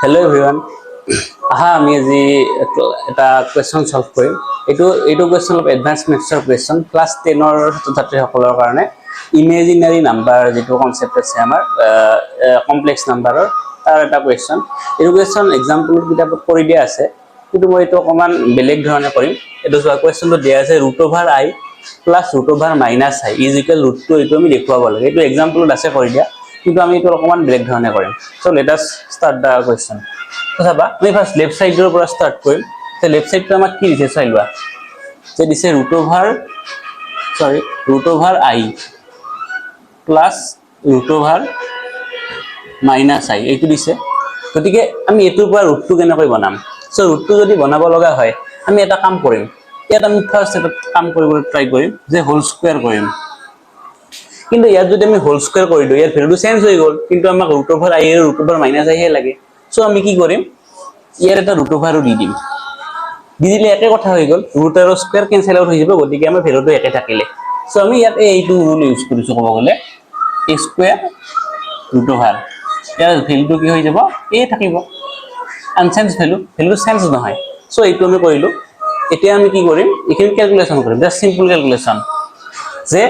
Hello everyone. আমি আজি এটা কোৱেশ্চন সলভ কৰিম। এইটো কোৱেশ্চন অফ এডভান্স মেথছৰ কোৱেশ্চন ক্লাস 10 ৰ ছাত্ৰীসকলৰ কাৰণে ইমেজিনাৰী নাম্বাৰ যেটো কনসেপ্ট আছে আমাৰ কমপ্লেক্স নাম্বাৰৰ তাৰ এটা কোৱেশ্চন। এই কোৱেশ্চন এক্সাম্পল কিতাপত কৰি দিয়া আছে, কিন্তু মই এটো অকমান বেলেগ ধৰণে কৰিম। এটো কোৱেশ্চনটো দিয়া আছে √i plus √-i is equal √2 এটো আমি দেখুৱাব লাগে। এটো এক্সাম্পলত আছে কৰি দিয়া, কিন্তু আমি এটো অকমান বেলেগ ধৰণে কৰিম। সো লেট আস স্টাৰ্ট দা কোৱেশ্চন। তো চাবা আমি ফাৰ্স্ট লেফট সাইডৰ পৰা স্টাৰ্ট কৰিম। তে লেফট সাইডটো আমাক কি দিছে চাই লোৱা। যে দিছে √i plus √-i এইটো দিছে। গতিকে আমি এটোৰ পৰা √2 কেনেকৈ বনাম? সো √2 যদি বনাব লগা হয় আমি এটা কাম কৰিম। ইয়াত আমি ফাৰ্স্ট এটা কাম কৰিবলৈ ট্ৰাই কৰিম যে হোল স্কয়াৰ কৰিম। কিন্তু ইয়াত যদি আমি হোল স্কয়াৰ কৰি দিও ইয়াৰ ভ্যালুটো চেঞ্জ হৈ গল, কিন্তু আমাক √i আৰু √-i হে লাগে। সো আমি কি কৰিম, ইয়াৰ এটা √ও দি দিম। দি দিলে একে কথা হৈ গল, ৰুট আৰু স্কয়াৰ কেনসেল আউট হৈ যাব, গতিকে আমাৰ ভ্যালুটো একে থাকিলে। সো আমি ইয়াত এইটো ৰুল ইউজ কৰিছো ক'ব গলে a স্কয়াৰ √। ইয়াৰ ভ্যালুটো কি হৈ যাব, a থাকিব। আনচেঞ্জ ভ্যালু চেঞ্জ নহয়। সো এইটো আমি কৰিলো। এতিয়া আমি কি কৰিম, এখিনি ক্যালকুলেশন কৰিম, জাস্ট সিম্পল ক্যালকুলেশন। যে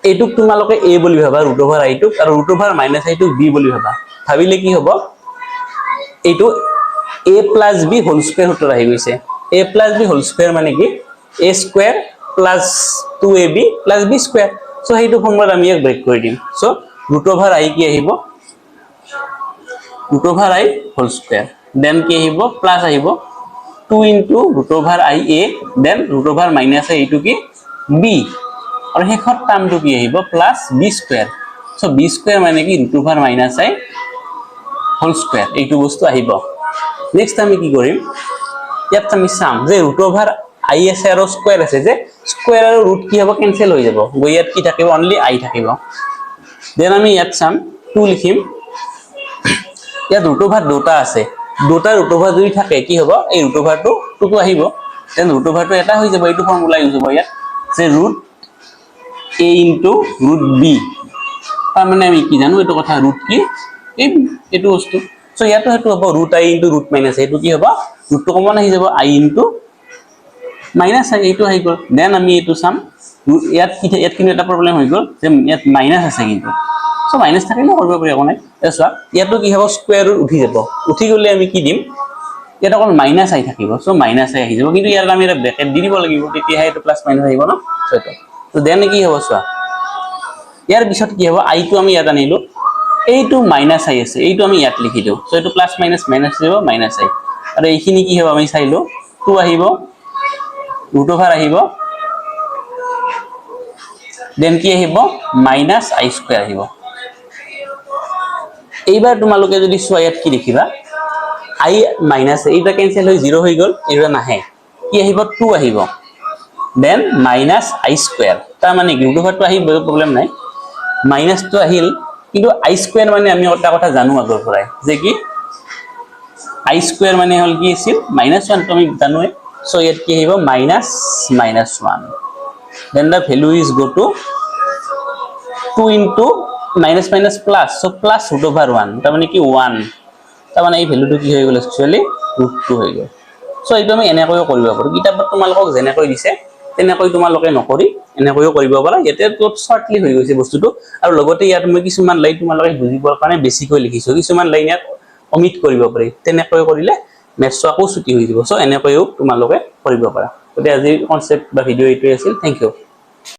এইটুক তোমালোকে a বুলি ভাবা √i টুক, আৰু √-i টুক b বুলি ভাবা। ভাবিলে কি হ'ব, এইটো a plus b whole square সূত্র আহি গৈছে। a plus b whole square মানে কি a square plus 2ab plus b square. So এইটো ফৰ্মুলাত আমি এক ব্ৰেক কৰি দিম। সো √i কি আহিব, √i হোল স্কয়ার, দেন কি আহিব প্লাস আহিব 2 into √-i দেন √-i এইটো কি b, আৰু শেষত টার্মটো কি আহিব plus b square. So b square মানে কি √-i হোল স্কয়ার, এইটো বস্তু আহিব। নেক্সট আমি কি কৰিম, ইয়াত আমি চাম যে √-i আছে আৰু স্কয়াৰ আছে, যে স্কয়াৰ আৰু ৰুট কি হ'ব কেনসেল হৈ যাব, গৈ ইয়াত কি থাকিব অনলি i থাকিব। দেন আমি ইয়াত চাম 2 লিখিম। ইয়াত √-ভাৰ দুটা আছে, দুটা √-ভাৰ যদি থাকে কি হ'ব, এই √-ভাৰটো 2 আহিব। দেন √-ভাৰটো এটা হৈ যাব, এইটো ফৰ্মুলা ইউজ হ'ব ইয়াত যে √a into √b। তাৰ মানে আমি কি জানো এইটো কথা, ৰুট কি এইটো বস্তু। সো ইয়াতো হেতু হ'ব √i into √-i, এইটো কি হ'ব ৰুটটো কমন আহি যাব i into -i, এইটো আহি গল। দেন আমি এইটো চাম ইয়াত কিন্তু এটা প্ৰবলেম হৈ গল যে ইয়াত মাইনাস আছে কিন্তু। সো মাইনাস থাকিলে কৰিব পাৰি একো নাই। চোৱা ইয়াতো কি হ'ব, স্কয়াৰ ৰুট উঠি যাব। উঠি গলে আমি কি দিম, ইয়াত অকল -i থাকিব। সো -i আহি যাব, কিন্তু ইয়াত আমি এটা ব্ৰেকেট দি দিব লাগিব, তেতিয়াহে এইটো প্লাস মাইনাস আহিব ন। সো এইটো তো দেন কি হ'ব, চোৱা ইয়াৰ পিছত কি হ'ব, i টো আমি ইয়াত আনিলো, এইটো -i আছে, এইটো আমি ইয়াত লিখি দিও। সো এইটো প্লাস মাইনাস মাইনাস যাব -i, আৰু এইখিনি কি হ'ব আমি চাইলো 2 আহিব, √-ভাৰ আহিব, দেন কি আহিব -i স্কয়াৰ আহিব। এইবাৰ তোমালোকে যদি চোৱা ইয়াত কি লিখিবা, i মাইনাস এইটা কেনসেল হৈ 0 হৈ গল, এইটা নাহে, কি আহিব 2 আহিব, দেন -i স্কয়ার। তাৰ মানে কি √-ভাৰটো আহিব, প্ৰবলেম নাই, মাইনাসটো আহিল, কিন্তু i স্কয়াৰ মানে আমি এটা কথা জানো আগৰ পৰাই, যে কি i স্কয়াৰ মানে হল কি আছিল -1 তো আমি জানোৱে। সো ইয়াত কি আহিব -1, then the value is go to 2 into minus plus, so plus √1, তাৰ মানে কি 1, তাৰ মানে এই ভ্যালুটো কি হৈ গল একচুয়ালি √2 হৈ গল। সো এইটো আমি এনেকৈও কৰিব পাৰো, কিতাপত তোমালোকক যেনেকৈ দিছে তেনেকৈ তোমালোকে নকৰি এনেকৈও কৰিব পাৰা। ইয়াতে অলপ শৰ্টলি হৈ গৈছে বস্তুটো, আৰু লগতে ইয়াত মই কিছুমান লাইন তোমালোকে বুজিবৰ কাৰণে বেছিকৈ লিখিছো, কিছুমান লাইন ইয়াত অমিট কৰিব পাৰি, তেনেকৈ কৰিলে মেথছ আকৌ ছুটি হৈ যাব। সো এনেকৈও তোমালোকে কৰিব পাৰা। গতিকে আজিৰ কনসেপ্ট বা ভিডিও এইটোৱে আছিল। Thank U.